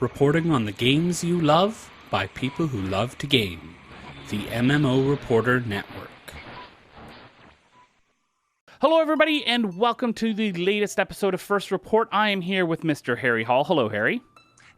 Reporting on the games you love by people who love to game. The MMO Reporter Network. Hello, everybody, and welcome to the latest episode of First Report. I am here with Mr. Harry Hall. Hello, Harry.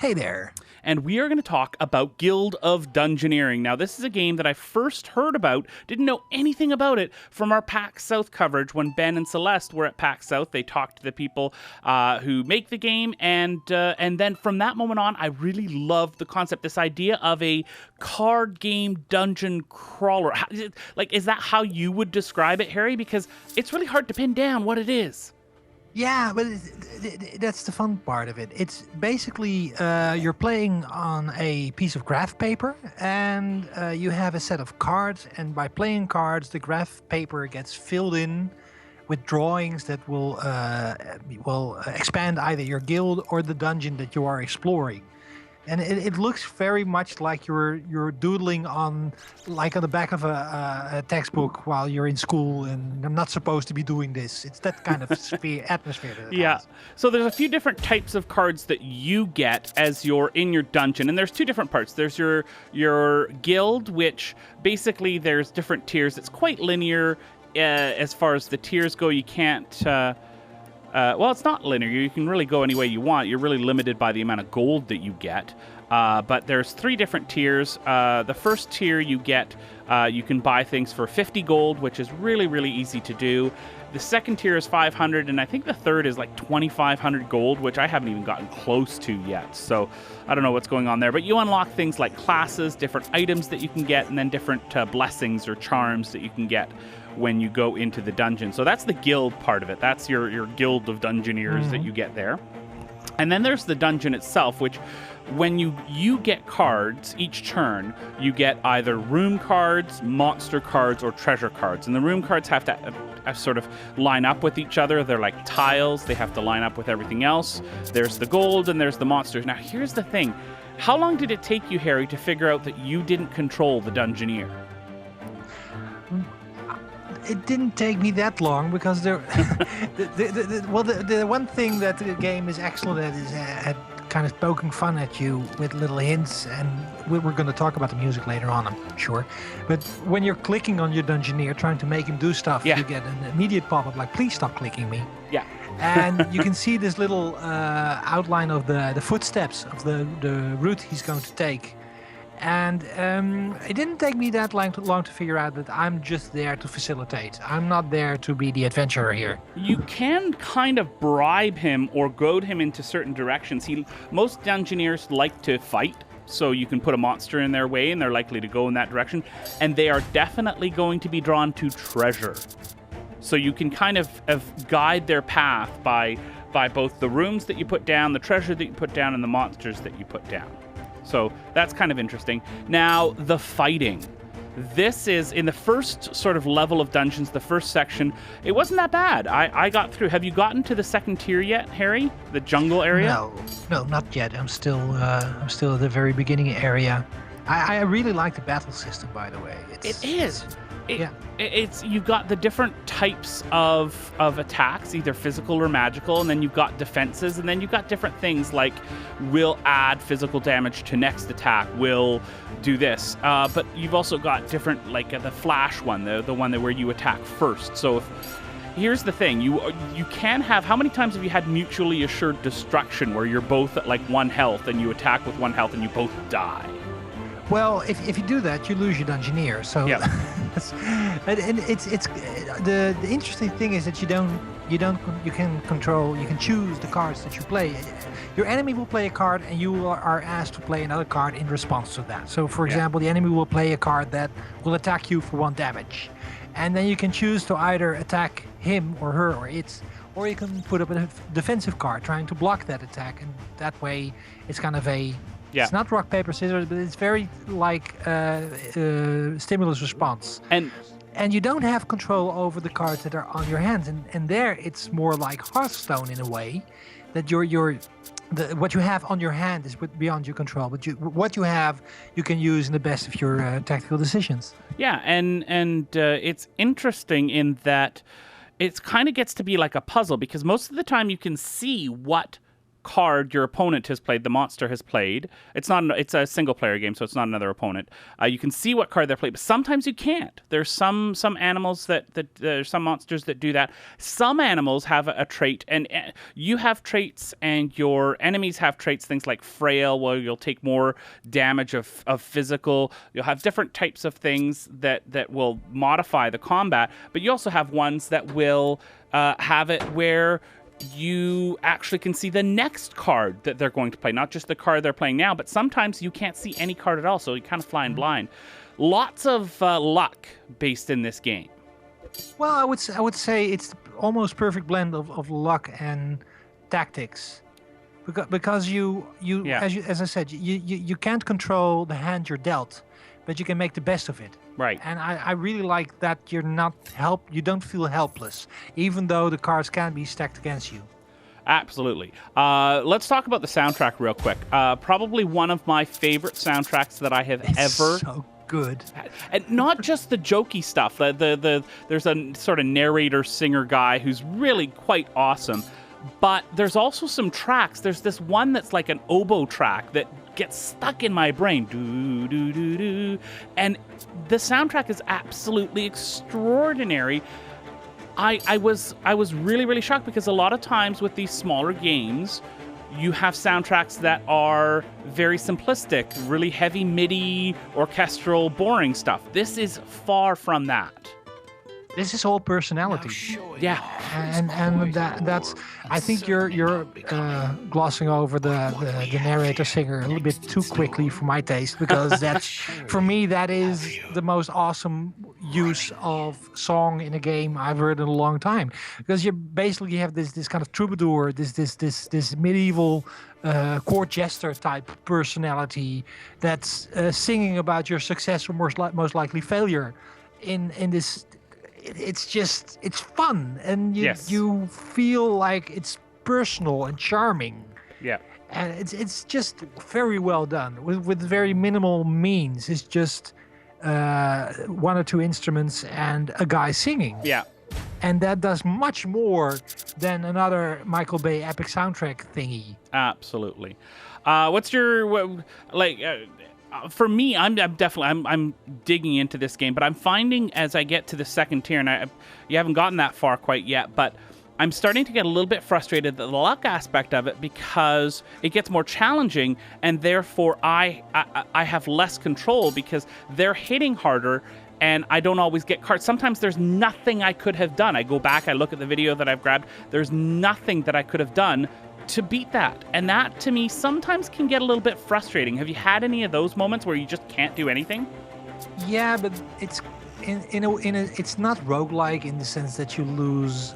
Hey there. And we are going to talk about Guild of Dungeoneering. Now, this is a game that I first heard about, didn't know anything about it, from our PAX South coverage. When Ben and Celeste were at PAX South, they talked to the people who make the game, and then from that moment on, I really loved the concept, this idea of a card game dungeon crawler. Is that how you would describe it, Harry? Because it's really hard to pin down what it is. Yeah, but that's the fun part of it. It's basically you're playing on a piece of graph paper, and you have a set of cards, and by playing cards, the graph paper gets filled in with drawings that will expand either your guild or the dungeon that you are exploring. And it looks very much like you're doodling on the back of a textbook while you're in school, and I'm not supposed to be doing this. It's that kind of atmosphere. Yeah. So there's a few different types of cards that you get as you're in your dungeon, and there's two different parts. There's your guild, which basically there's different tiers. It's quite linear as far as the tiers go. You can't. It's not linear. You can really go any way you want. You're really limited by the amount of gold that you get. But there's three different tiers. The first tier you get, you can buy things for 50 gold, which is really, really easy to do. The second tier is 500, and I think the third is like 2,500 gold, which I haven't even gotten close to yet. So I don't know what's going on there. But you unlock things like classes, different items that you can get, and then different blessings or charms that you can get when you go into the dungeon. So that's the guild part of it. That's your Guild of Dungeoneers that you get there. And then there's the dungeon itself, which when you get cards each turn, you get either room cards, monster cards, or treasure cards. And the room cards have to sort of line up with each other. They're like tiles. They have to line up with everything else. There's the gold and there's the monsters. Now, here's the thing. How long did it take you, Harry, to figure out that you didn't control the Dungeoneer? It didn't take me that long because the one thing that the game is excellent at is at kind of poking fun at you with little hints, and we're going to talk about the music later on, I'm sure. But when you're clicking on your Dungeoneer, trying to make him do stuff, you get an immediate pop-up like, please stop clicking me. Yeah. And you can see this little outline of the footsteps of the route he's going to take. And it didn't take me that long to figure out that I'm just there to facilitate. I'm not there to be the adventurer here. You can kind of bribe him or goad him into certain directions. Most Dungeoneers like to fight, so you can put a monster in their way and they're likely to go in that direction. And they are definitely going to be drawn to treasure. So you can kind of guide their path by both the rooms that you put down, the treasure that you put down, and the monsters that you put down. So that's kind of interesting. Now, the fighting. This is in the first sort of level of dungeons, the first section. It wasn't that bad. I got through. Have you gotten to the second tier yet, Harry? The jungle area? No, not yet. I'm still at the very beginning area. I really like the battle system, by the way. It is. It's you've got the different types of attacks, either physical or magical, and then you've got defenses, and then you've got different things like will add physical damage to next attack, will do this. But you've also got different, like the flash one, the one where you attack first. So here's the thing, you can have, how many times have you had mutually assured destruction where you're both at like 1 health and you attack with 1 health and you both die? Well, if you do that, you lose your Dungeoneer. So, yeah. And it's the interesting thing is that you can choose the cards that you play. Your enemy will play a card, and you are asked to play another card in response to that. So, for example, the enemy will play a card that will attack you for 1 damage, and then you can choose to either attack him or her or it, or you can put up a defensive card trying to block that attack, and that way it's kind of a. Yeah. It's not rock, paper, scissors, but it's very like stimulus response. And you don't have control over the cards that are on your hands. And there it's more like Hearthstone in a way, that what you have on your hand is beyond your control. But what you have, you can use in the best of your tactical decisions. Yeah, and it's interesting in that it kind of gets to be like a puzzle, because most of the time you can see what card your opponent has played, the monster has played. It's a single player game, so it's not another opponent. You can see what card they're played, but sometimes you can't. There's some animals that there's some monsters that do that. Some animals have a trait, and you have traits, and your enemies have traits. Things like frail, where you'll take more damage of physical. You'll have different types of things that will modify the combat, but you also have ones that will have it where you actually can see the next card that they're going to play, not just the card they're playing now, but sometimes you can't see any card at all, so you kind of fly in blind. Lots of luck based in this game. Well, I would say it's almost perfect blend of luck and tactics, because you as I said, you can't control the hand you're dealt, but you can make the best of it. Right. And I really like that you don't feel helpless, even though the cards can be stacked against you. Absolutely. Let's talk about the soundtrack real quick. Probably one of my favorite soundtracks that I have ever. So good. And not just the jokey stuff. There's a sort of narrator singer guy who's really quite awesome. But there's also some tracks. There's this one that's like an oboe track that gets stuck in my brain. Do, do, do, do. And the soundtrack is absolutely extraordinary. I was really, really shocked, because a lot of times with these smaller games, you have soundtracks that are very simplistic, really heavy MIDI, orchestral, boring stuff. This is far from that. This is all personality. Yeah, and that's. I think you're glossing over the narrator singer a little bit too quickly for my taste, because that's for me that is the most awesome use of song in a game I've heard in a long time, because you basically have this kind of troubadour, this medieval court jester type personality that's singing about your success or most likely failure in this. It's fun, and you feel like it's personal and charming. Yeah. And it's just very well done with very minimal means. It's just one or two instruments and a guy singing. Yeah. And that does much more than another Michael Bay epic soundtrack thingy. Absolutely. What's your for me, I'm definitely digging into this game, but I'm finding as I get to the second tier, and you haven't gotten that far quite yet, but I'm starting to get a little bit frustrated at the luck aspect of it, because it gets more challenging, and therefore I have less control, because they're hitting harder, and I don't always get cards. Sometimes there's nothing I could have done. I go back, I look at the video that I've grabbed. There's nothing that I could have done to beat that. And that, to me, sometimes can get a little bit frustrating. Have you had any of those moments where you just can't do anything? Yeah, but it's it's not roguelike in the sense that you lose.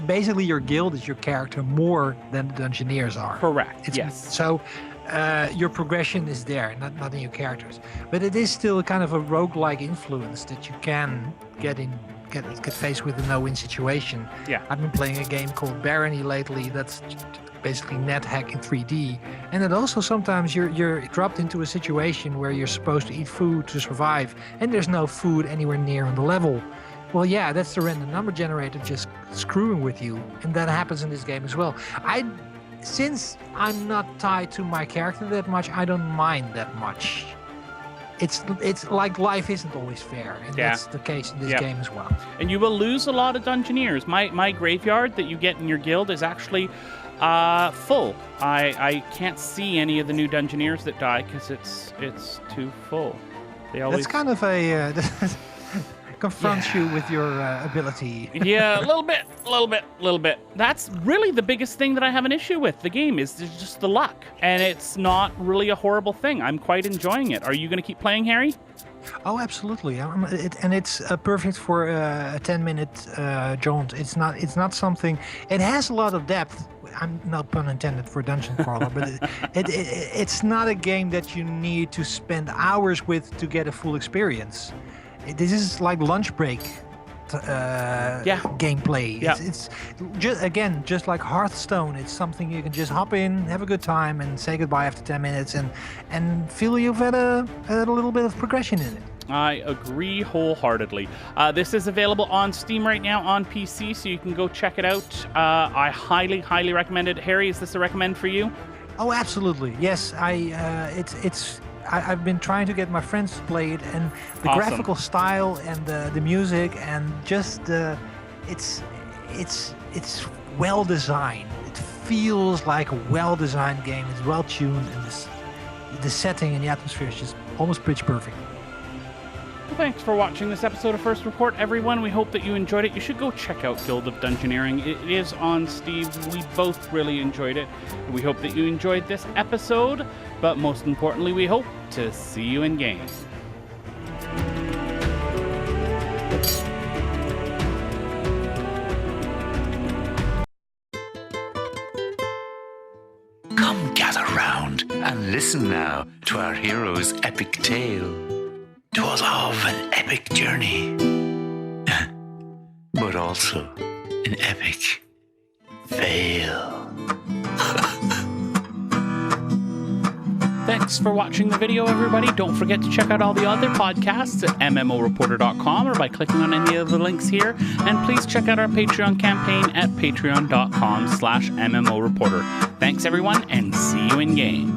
Basically, your guild is your character more than the Dungeoneers are. Correct. Yes. So your progression is there, not in your characters. But it is still kind of a roguelike influence that you can get faced with a no-win situation. Yeah. I've been playing a game called Barony lately that's basically NetHack in 3D. And then also sometimes you're dropped into a situation where you're supposed to eat food to survive, and there's no food anywhere near on the level. Well, yeah, that's the random number generator just screwing with you. And that happens in this game as well. Since I'm not tied to my character that much, I don't mind that much. It's like life isn't always fair, and that's the case in this game as well. And you will lose a lot of Dungeoneers. My graveyard that you get in your guild is actually full. I can't see any of the new Dungeoneers that die because it's too full. That's kind of a confronts you with your ability. Yeah, a little bit. That's really the biggest thing that I have an issue with. The game is just the luck, and it's not really a horrible thing. I'm quite enjoying it. Are you going to keep playing, Harry? Oh, absolutely. It's perfect for a 10-minute jaunt. It's not something. It has a lot of depth. I'm not pun intended for dungeon crawler, but it's not a game that you need to spend hours with to get a full experience. This is like lunch break gameplay. Yeah. It's just like Hearthstone. It's something you can just hop in, have a good time, and say goodbye after 10 minutes, and feel you've had a little bit of progression in it. I agree wholeheartedly. This is available on Steam right now on PC, so you can go check it out. I highly, highly recommend it. Harry, is this a recommend for you? Oh, absolutely. Yes, I've been trying to get my friends to play it, and the Awesome. graphical style and the music and just it's well designed. It feels like a well designed game. It's well tuned, and the setting and the atmosphere is just almost pitch perfect. Well, thanks for watching this episode of First Report, everyone. We hope that you enjoyed it. You should go check out Guild of Dungeoneering. It is on Steam. We both really enjoyed it. We hope that you enjoyed this episode, but most importantly, we hope to see you in game. Come gather round and listen now to our hero's epic tale. 'Twas of an epic journey, but also an epic fail. Thanks for watching the video, everybody. Don't forget to check out all the other podcasts at MMOreporter.com or by clicking on any of the links here. And please check out our Patreon campaign at patreon.com/MMOreporter. Thanks, everyone, and see you in game.